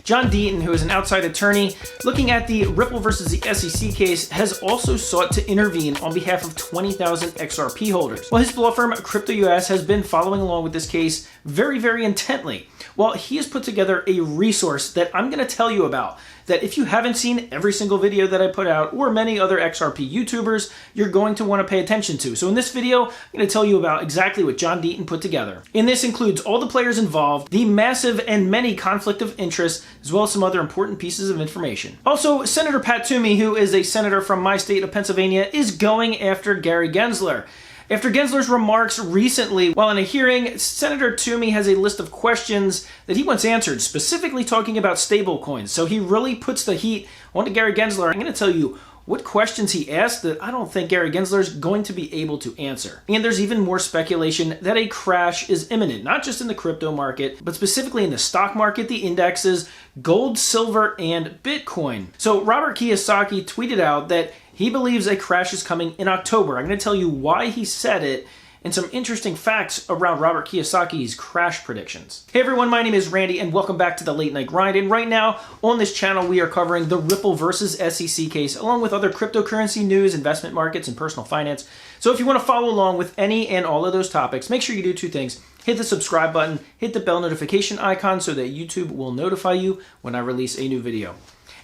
John Deaton, who is an outside attorney looking at the Ripple versus the SEC case, has also sought to intervene on behalf of 20,000 XRP holders. Well, his law firm, Crypto US, has been following along with this case very, very intently. Well, he has put together a resource that I'm going to tell you about, that if you haven't seen every single video that I put out, or many other XRP YouTubers, you're going to want to pay attention to. So in this video, I'm going to tell you about exactly what John Deaton put together. And this includes all the players involved, the massive and many conflict of interest, as well as some other important pieces of information. Also, Senator Pat Toomey, who is a senator from my state of Pennsylvania, is going after Gary Gensler. After Gensler's remarks recently while in a hearing, Senator Toomey has a list of questions that he wants answered, specifically talking about stablecoins. So he really puts the heat onto Gary Gensler. I'm going to tell you what questions he asked that I don't think Gary Gensler is going to be able to answer. And there's even more speculation that a crash is imminent, not just in the crypto market, but specifically in the stock market, the indexes, gold, silver, and Bitcoin. So Robert Kiyosaki tweeted out that he believes a crash is coming in October. I'm going to tell you why he said it and some interesting facts around Robert Kiyosaki's crash predictions. Hey everyone, my name is Randy and welcome back to the Late Night Grind. And right now on this channel, we are covering the Ripple versus SEC case, along with other cryptocurrency news, investment markets, and personal finance. So if you want to follow along with any and all of those topics, make sure you do two things. Hit the subscribe button, hit the bell notification icon so that YouTube will notify you when I release a new video.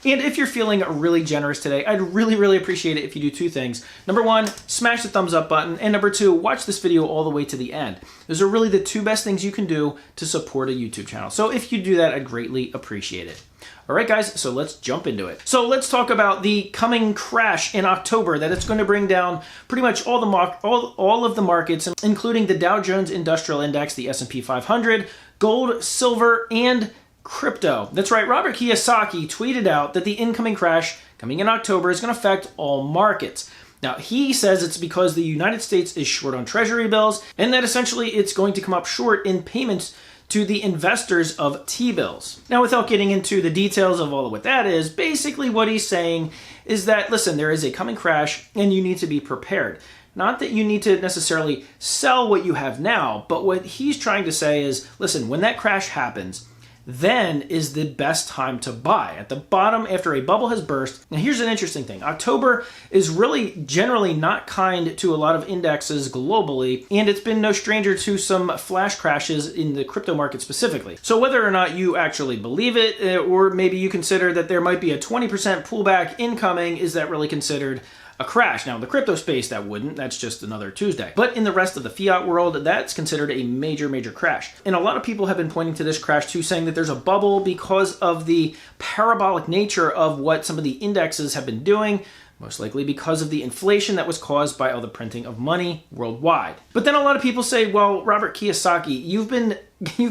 And if you're feeling really generous today, I'd really appreciate it if you do two things. Number one, smash the thumbs up button. And number two, watch this video all the way to the end. Those are really the two best things you can do to support a YouTube channel. So if you do that, I'd greatly appreciate it. All right, guys, so let's jump into it. So let's talk about the coming crash in October, that it's going to bring down pretty much all of the markets, including the Dow Jones Industrial Index, the S&P 500, gold, silver, and crypto. That's right, Robert Kiyosaki tweeted out that the incoming crash coming in October is going to affect all markets. Now, he says it's because the United States is short on treasury bills and that essentially it's going to come up short in payments to the investors of T-bills. Now, without getting into the details of all of what that is, basically what he's saying is that, listen, there is a coming crash and you need to be prepared. Not that you need to necessarily sell what you have now, but what he's trying to say is, listen, when that crash happens, then is the best time to buy. At the bottom, after a bubble has burst. Now here's an interesting thing. October is really generally not kind to a lot of indexes globally, and it's been no stranger to some flash crashes in the crypto market specifically. So whether or not you actually believe it, or maybe you consider that there might be a 20% pullback incoming, is that really considered a crash? Now, in the crypto space, that wouldn't. That's just another Tuesday. But in the rest of the fiat world, that's considered a major crash. And a lot of people have been pointing to this crash too, saying that there's a bubble because of the parabolic nature of what some of the indexes have been doing, most likely because of the inflation that was caused by all the printing of money worldwide. But then a lot of people say, well, Robert Kiyosaki, you've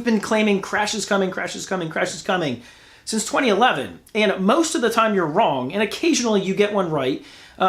been claiming crashes coming since 2011. And most of the time you're wrong, and occasionally you get one right,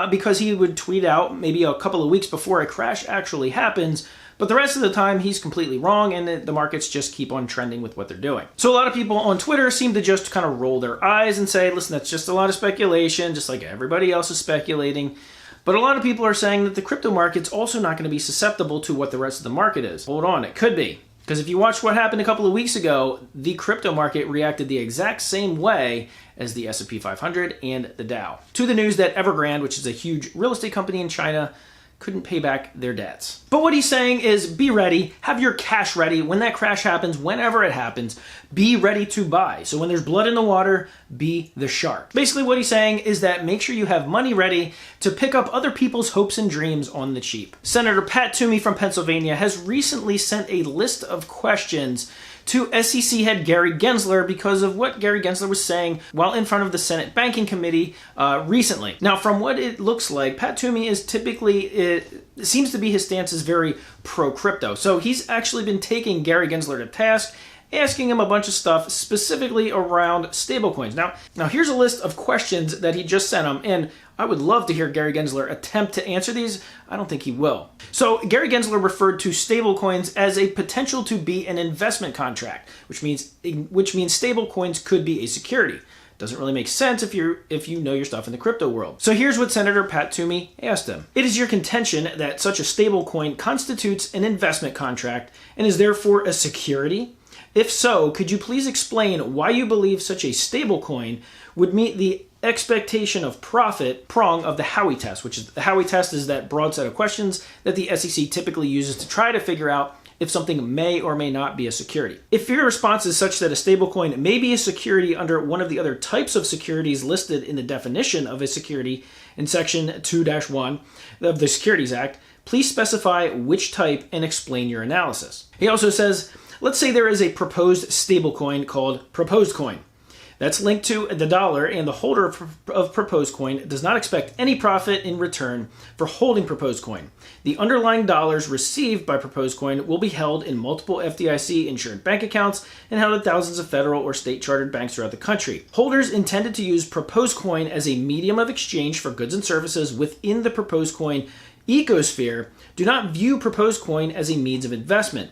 because he would tweet out maybe a couple of weeks before a crash actually happens, but the rest of the time he's completely wrong and the markets just keep on trending with what they're doing. So a lot of people on Twitter seem to just kind of roll their eyes and say, listen, that's just a lot of speculation, just like everybody else is speculating. But a lot of people are saying that the crypto market's also not going to be susceptible to what the rest of the market is. Hold on, it could be. Because if you watched what happened a couple of weeks ago, the crypto market reacted the exact same way as the S&P 500 and the Dow, to the news that Evergrande, which is a huge real estate company in China, couldn't pay back their debts. But what he's saying is be ready, have your cash ready. When that crash happens, whenever it happens, be ready to buy. So when there's blood in the water, be the shark. Basically what he's saying is that make sure you have money ready to pick up other people's hopes and dreams on the cheap. Senator Pat Toomey from Pennsylvania has recently sent a list of questions to SEC head Gary Gensler because of what Gary Gensler was saying while in front of the Senate Banking Committee recently. Now, from what it looks like, Pat Toomey is typically, it seems to be his stance is very pro-crypto. So he's actually been taking Gary Gensler to task, asking him a bunch of stuff specifically around stablecoins. Now here's a list of questions that he just sent him, and I would love to hear Gary Gensler attempt to answer these. I don't think he will. So Gary Gensler referred to stablecoins as a potential to be an investment contract, which means stablecoins could be a security. Doesn't really make sense if you know your stuff in the crypto world. So here's what Senator Pat Toomey asked him. It is your contention that such a stablecoin constitutes an investment contract and is therefore a security? If so, could you please explain why you believe such a stablecoin would meet the expectation of profit prong of the Howey test, which is the Howey test is that broad set of questions that the SEC typically uses to try to figure out if something may or may not be a security. If your response is such that a stablecoin may be a security under one of the other types of securities listed in the definition of a security in Section 2-1 of the Securities Act, please specify which type and explain your analysis. He also says, let's say there is a proposed stablecoin called proposed coin. That's linked to the dollar, and the holder of proposed coin does not expect any profit in return for holding proposed coin. The underlying dollars received by proposed coin will be held in multiple FDIC-insured bank accounts and held at thousands of federal or state-chartered banks throughout the country. Holders intended to use proposed coin as a medium of exchange for goods and services within the proposed coin ecosphere do not view proposed coin as a means of investment.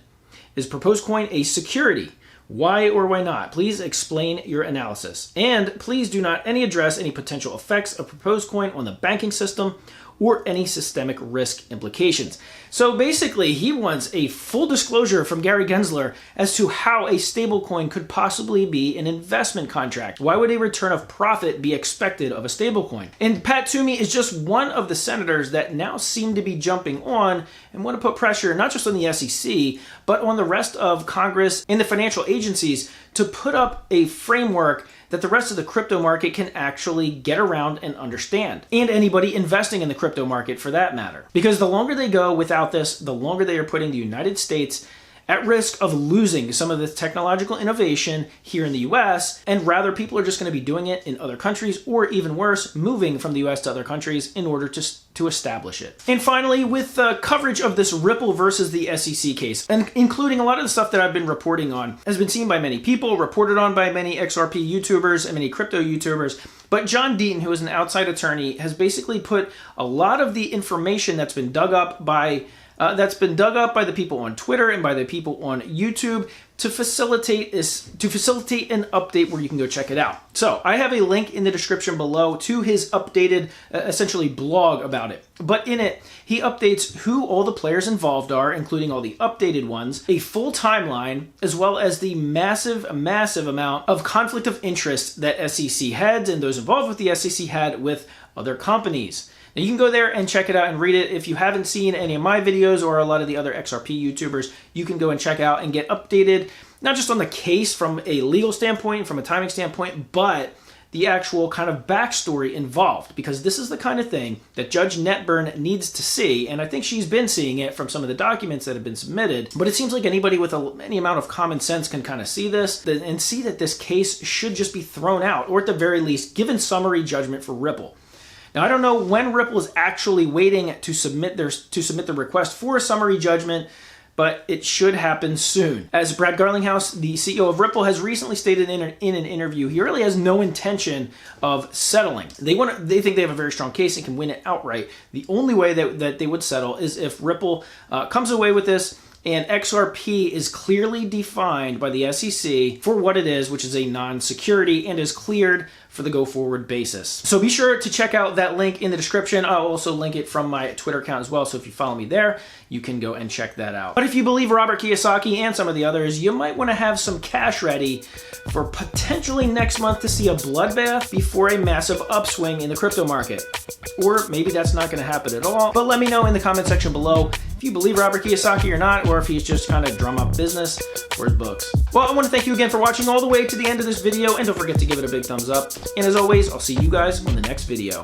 Is proposed coin a security? Why or why not? Please explain your analysis. And please do not address any potential effects of proposed coin on the banking system or any systemic risk implications. So basically, he wants a full disclosure from Gary Gensler as to how a stablecoin could possibly be an investment contract. Why would a return of profit be expected of a stablecoin? And Pat Toomey is just one of the senators that now seem to be jumping on and want to put pressure not just on the SEC, but on the rest of Congress and the financial agencies to put up a framework that the rest of the crypto market can actually get around and understand. And anybody investing in the crypto market for that matter. Because the longer they go without this, the longer they are putting the United States at risk of losing some of the technological innovation here in the US, and rather people are just going to be doing it in other countries, or even worse, moving from the US to other countries in order to establish it. And finally, with coverage of this Ripple versus the SEC case, and including a lot of the stuff that I've been reporting on, has been seen by many people, reported on by many XRP YouTubers and many crypto YouTubers, but John Deaton, who is an outside attorney, has basically put a lot of the information that's been dug up by the people on Twitter and by the people on YouTube to facilitate an update where you can go check it out. So I have a link in the description below to his updated, essentially blog about it. But in it, he updates who all the players involved are, including all the updated ones, a full timeline, as well as the massive amount of conflict of interest that SEC heads and those involved with the SEC had with other companies. Now you can go there and check it out and read it. If you haven't seen any of my videos or a lot of the other XRP YouTubers, you can go and check out and get updated, not just on the case from a legal standpoint, from a timing standpoint, but the actual kind of backstory involved, because this is the kind of thing that Judge Netburn needs to see, and I think she's been seeing it from some of the documents that have been submitted, but it seems like anybody with any amount of common sense can kind of see this and see that this case should just be thrown out, or at the very least, given summary judgment for Ripple. Now, I don't know when Ripple is actually waiting to submit the request for a summary judgment, but it should happen soon. As Brad Garlinghouse, the CEO of Ripple, has recently stated in an interview, he really has no intention of settling. They think they have a very strong case and can win it outright. The only way that they would settle is if Ripple comes away with this and XRP is clearly defined by the SEC for what it is, which is a non-security, and is cleared for the go-forward basis. So be sure to check out that link in the description. I'll also link it from my Twitter account as well, so if you follow me there, you can go and check that out. But if you believe Robert Kiyosaki and some of the others, you might want to have some cash ready for potentially next month to see a bloodbath before a massive upswing in the crypto market. Or maybe that's not going to happen at all, but let me know in the comment section below if you believe Robert Kiyosaki or not, or if he's just kind of drum up business for his books. Well, I want to thank you again for watching all the way to the end of this video, and don't forget to give it a big thumbs up. And as always, I'll see you guys on the next video.